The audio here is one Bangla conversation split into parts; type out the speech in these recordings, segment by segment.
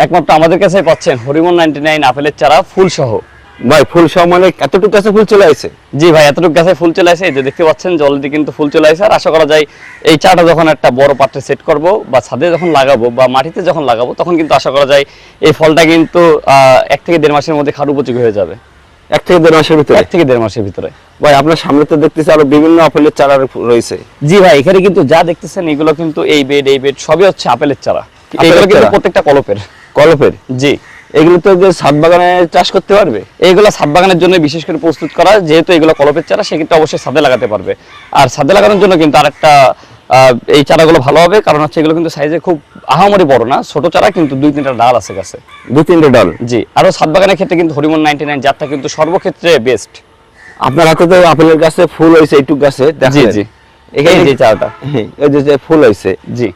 একমাত্র আমাদের কাছেই পাচ্ছেন হরিমন 99 আপেলের চারা ফুল সহ। ভাই ফুল সহ মানে এতটুকু গাছে ফুল চলে আসে? জি ভাই, এতটুকু গাছে ফুল চলে আসে, এই যে দেখতে পাচ্ছেন যে অলরেডি কিন্তু ফুল চলে আসে। আর আশা করা যায় এই চারাটা যখন একটা বড় পাত্রে সেট করব বা ছাদে যখন লাগাবো বা মাটিতে যখন লাগাবো, তখন কিন্তু আশা করা যায় এই ফলটা কিন্তু 1 থেকে 1.5 মাসের মধ্যে খাওয়ার উপযোগী হয়ে যাবে। 1 থেকে 1.5 মাসের ভিতরে? 1 থেকে 1.5 মাসের ভিতরে। ভাই আপনার সামনে তো দেখতেছি আরো বিভিন্ন আপেলের চারা রয়েছে। জি ভাই, এখানে কিন্তু যা দেখতেছেন এগুলো কিন্তু এই বেড সবই হচ্ছে আপেলের চারা। এগুলো কিন্তু প্রত্যেকটা কলপের। কলপের? জি। এগুলো তো যে ছাদ বাগানে চাষ করতে পারবে? এইগুলো ছাদ বাগানের জন্য বিশেষ করে প্রস্তুত করা, যেহেতু এগুলো কলপের চারা সেক্ষেত্রে অবশ্যই ছাদে লাগাতে পারবে। আর ছাদে লাগানোর জন্য কিন্তু আরেকটা এই চারাগুলো ভালো হবে, কারণ হচ্ছে এগুলো কিন্তু সাইজে খুব আহামরি বড় না, ছোট চারা, কিন্তু 2-3টা ডাল আছে গাছে। 2-3টে ডাল? জি। আরো ছাদ বাগানের ক্ষেত্রে কিন্তু হরিমন 99 জাতটা কিন্তু সর্বক্ষেত্রে বেস্ট। আপনার হাতে তো আপেলের গাছে ফুল হয়েছে, এইটুক গাছে জি দেখেন। জি, এখানে এই যে চারাটা, এই যে ফুল হয়েছে, জি,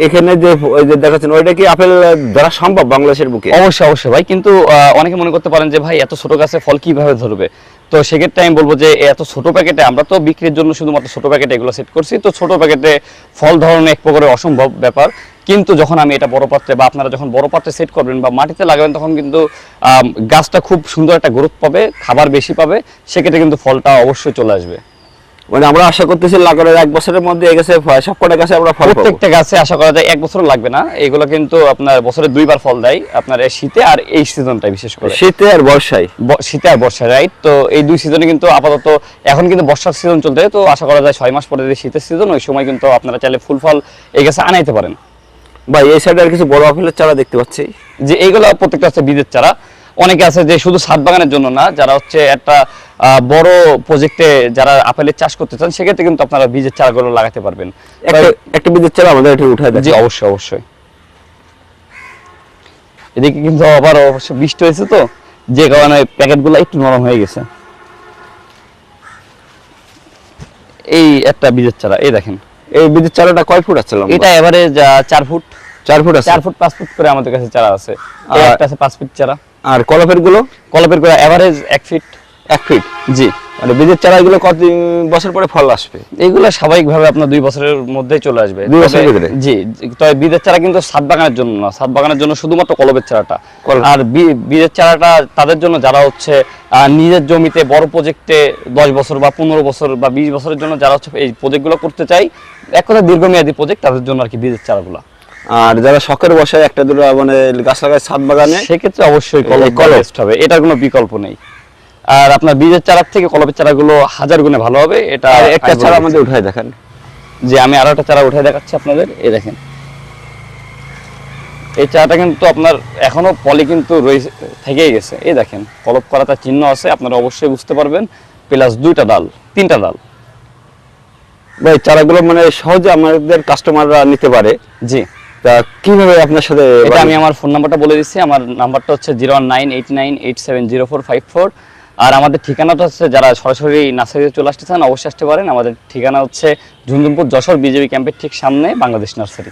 এখানে যে ওই যে দেখাচ্ছেন ওইটা কি আপেল ধরা সম্ভব বাংলাদেশের বুকে? অবশ্যই অবশ্যই ভাই, কিন্তু অনেকে মনে করতে পারেন যে ভাই এত ছোট গাছে ফল কিভাবে ধরবে। তো সেক্ষেত্রে আমি বলবো যে এত ছোট প্যাকেটে, আমরা তো বিক্রির জন্য শুধুমাত্র ছোট প্যাকেটে এগুলো সেট করছি, তো ছোট প্যাকেটে ফল ধরানো এক প্রকারের অসম্ভব ব্যাপার। কিন্তু যখন আমি এটা বড় পাত্রে বা আপনারা যখন বড় পাত্রে সেট করবেন বা মাটিতে লাগাবেন, তখন কিন্তু গাছটা খুব সুন্দর একটা গ্রোথ পাবে, খাবার বেশি পাবে, সেক্ষেত্রে কিন্তু ফলটা অবশ্যই চলে আসবে। মানে আমরা আশা করতেছি লাগানোর 1 বছরের মধ্যে এই গাছে সবকটা গাছে আমরা ফল পাবো? প্রত্যেকটা গাছে আশা করা যায় 1 বছরও লাগবে না। এগুলো কিন্তু আপনার বছরে 2বার ফল দেয়, আপনার শীতে আর এই সিজনটাই বিশেষ করে। শীতে আর বর্ষায়? শীতে আর বর্ষায়, রাইট। তো এই 2 সিজনে কিন্তু আপাতত এখন কিন্তু বর্ষার সিজন চলতে, তো আশা করা যায় 6 মাস পরে যে শীতের সিজন, ওই সময় কিন্তু আপনারা চাইলে ফুল ফল এই গাছে আনাইতে পারেন। ভাই এই সাইডে আর কিছু বড় আপেলের চারা দেখতে পাচ্ছি, যে এইগুলো প্রত্যেকটা হচ্ছে বীজের চারা। অনেকে আছে যে শুধু ছাদ বাগানের জন্য না, যারা হচ্ছে একটা বড় প্রজেক্টে যারা আপেলের চাষ করতে চান, সেক্ষেত্রে কিন্তু আপনারা বীজের চারাগুলো লাগাতে পারবেন। একটা বীজের চারা আমাদের একটু উঠায় দেন। জি অবশ্যই অবশ্যই। এদিকে কিন্তু আবার অবশ্য বৃষ্টি হয়েছে, তো যে কারণে প্যাকেটগুলো একটু নরম হয়ে গেছে। এই একটা বীজের চারা, এই দেখেন। এই বীজের চারাটা কয় ফুট আছে? এটা এভারেজ 4 ফুট। 4 ফুট আছে? 4 ফুট 5 ফুট করে আমাদের কাছে চারা আছে। এই একটা আছে 5 ফিট চারা। আর কলপের গুলো? কলপের করে এভারেজ 1 ফিট। 1 ফিট? জি। মানে বীজের চারাগুলো কত বছর পরে ফল আসবে? এগুলো স্বাভাবিকভাবে আপনার 2 বছরের মধ্যেই চলে আসবে। 2 বছরের ভিতরে? জি। তবে বীজের চারা কিন্তু ছাদ বাগানের জন্য না, ছাদ বাগানের জন্য শুধুমাত্র কলপের চারাটা। আর বীজের চারাটা তাদের জন্য যারা হচ্ছে নিজের জমিতে বড় প্রজেক্টে 10 বছর বা 15 বছর বা 20 বছরের জন্য যারা হচ্ছে এই প্রজেক্টগুলো করতে চাই, এক কথা দীর্ঘমেয়াদী প্রজেক্ট, তাদের জন্য আর কি বীজের চারাগুলো। আর যারা শখের বসায় একটা দুটো মানে গাছ লাগায় ছাদ বাগানে, সেক্ষেত্রে অবশ্যই কলপ বেস্ট হবে, এটার কোনো বিকল্প নেই। আর আপনার বীজের চারার থেকে কলপের চারাগুলো 1000 গুণে ভালো হবে। এটা একটা চারা আমাদের উঠায় দেখান। যে আমি আরো একটা চারা উঠায় দেখাচ্ছি আপনাদের, এই দেখেন। এই চারাটা কিন্তু আপনার এখনো পলি কিন্তু রয়েছে, থেকেই গেছে, এই দেখেন কলপ করা তার চিহ্ন আছে, আপনারা অবশ্যই বুঝতে পারবেন। প্লাস 2টা ডাল, 3টা ডাল। ভাই চারাগুলো মানে সহজে আমাদের কাস্টমাররা নিতে পারে? জি। তা কিভাবে আপনার সাথে? এটা আমি আমার ফোন নাম্বারটা বলে দিচ্ছি, আমার নাম্বারটা হচ্ছে 01989870454। আর আমাদের ঠিকানাটা হচ্ছে, যারা সরাসরি নার্সারিতে চলে আসতে চান অবশ্যই আসতে পারেন। আমাদের ঠিকানা হচ্ছে ঝুনঝুনপুর যশোর বিজেপি ক্যাম্পের ঠিক সামনে বাংলাদেশ নার্সারি।